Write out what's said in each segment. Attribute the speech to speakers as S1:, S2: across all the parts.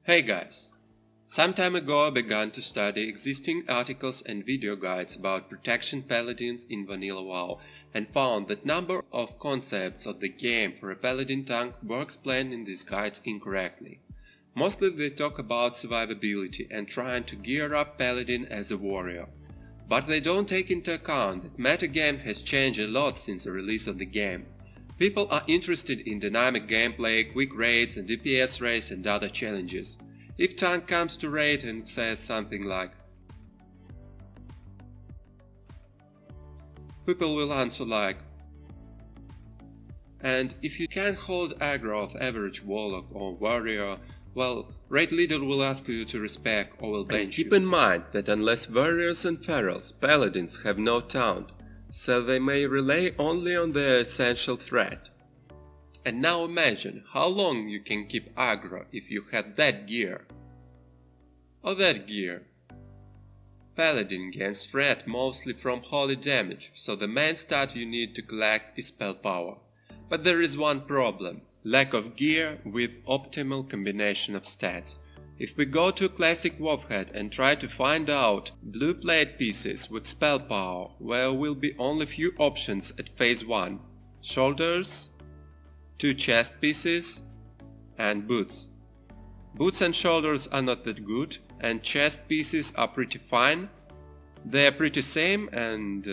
S1: Hey guys! Some time ago I began to study existing articles and video guides about protection paladins in vanilla WoW and found that number of concepts of the game for a paladin tank were explained in these guides incorrectly. Mostly they talk about survivability and trying to gear up paladin as a warrior. But they don't take into account that metagame has changed a lot since the release of the game. People are interested in dynamic gameplay, quick raids and DPS race and other challenges. If tank comes to raid and says something like people will answer like, and if you can't hold aggro of average warlock or warrior, well, raid leader will ask you to respec or will bench you. Keep in mind that unless warriors and ferals, paladins have no taunt, so they may rely only on their essential threat. And now imagine how long you can keep aggro if you had that gear. Or that gear. Paladin gains threat mostly from holy damage, so the main stat you need to collect is spell power. But there is one problem: lack of gear with optimal combination of stats. If we go to a classic Wolfhead and try to find out blue plate pieces with spell power, there will be only few options at phase 1. Shoulders, 2 chest pieces, and boots. Boots and shoulders are not that good, and chest pieces are pretty fine. They are pretty same, and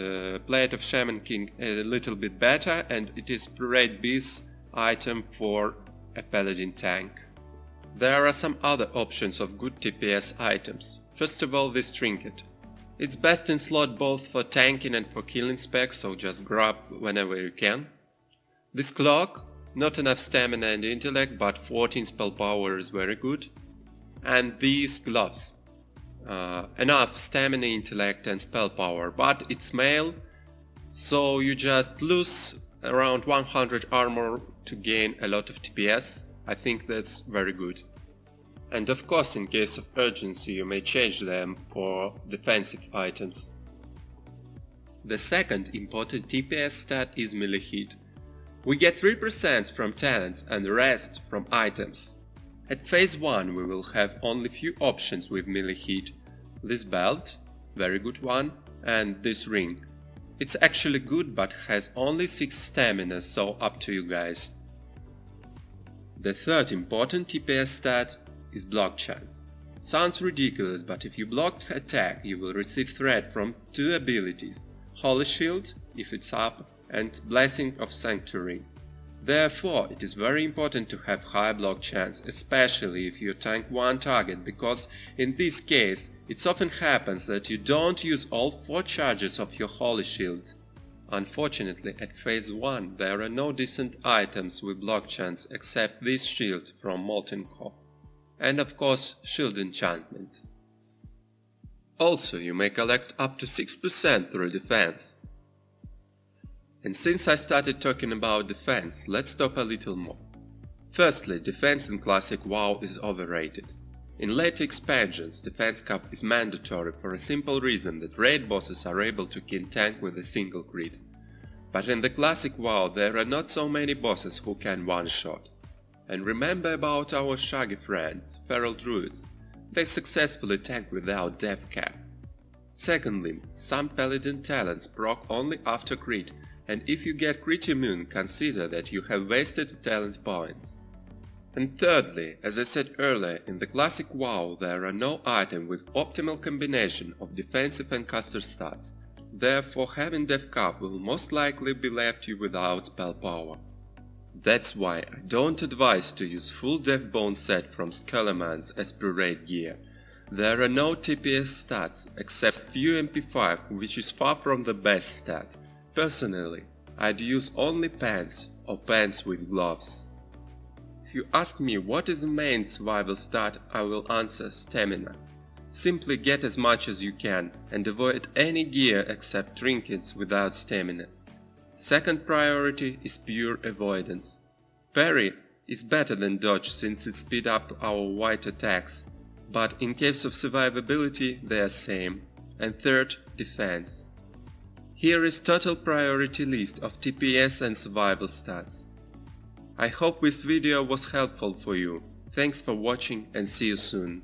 S1: plate of Shaman King a little bit better, and it is rate B's item for a paladin tank. There are some other options of good TPS items. First of all, this trinket. It's best in slot both for tanking and for killing specs, so just grab whenever you can. This cloak, not enough stamina and intellect, but 14 spell power is very good. And these gloves. Enough stamina, intellect and spell power, but it's mail, so you just lose around 100 armor to gain a lot of TPS. I think that's very good. And of course, in case of urgency, you may change them for defensive items. The second important TPS stat is melee hit. We get 3% from talents and the rest from items. At phase 1 we will have only few options with melee hit. This belt, very good one, and this ring. It's actually good but has only 6 stamina, so up to you guys. The third important TPS stat is block chance. Sounds ridiculous, but if you block attack you will receive threat from 2 abilities: Holy Shield, if it's up, and Blessing of Sanctuary. Therefore, it is very important to have high block chance, especially if you tank one target, because in this case it often happens that you don't use all 4 charges of your Holy Shield. Unfortunately, at phase 1 there are no decent items with block chance except this shield from Molten Core. And of course, shield enchantment. Also, you may collect up to 6% through defense. And since I started talking about defense, let's talk a little more. Firstly, defense in classic WoW is overrated. In later expansions, defense cap is mandatory for a simple reason that raid bosses are able to kill tank with a single crit. But in the classic WoW there are not so many bosses who can one-shot. And remember about our shaggy friends, feral druids. They successfully tank without death cap. Secondly, some paladin talents proc only after crit, and if you get crit immune, consider that you have wasted talent points. And thirdly, as I said earlier, in the classic WoW there are no item with optimal combination of defensive and caster stats. Therefore, having death cap will most likely be left you without spell power. That's why I don't advise to use full death bone set from Skelemans as per raid gear. There are no TPS stats except few MP5, which is far from the best stat. Personally, I'd use only pants or pants with gloves. If you ask me what is the main survival stat, I will answer stamina. Simply get as much as you can and avoid any gear except trinkets without stamina. Second priority is pure avoidance. Parry is better than dodge since it speeds up our white attacks, but in case of survivability they are same. And third, defense. Here is total priority list of TPS and survival stats. I hope this video was helpful for you. Thanks for watching and see you soon.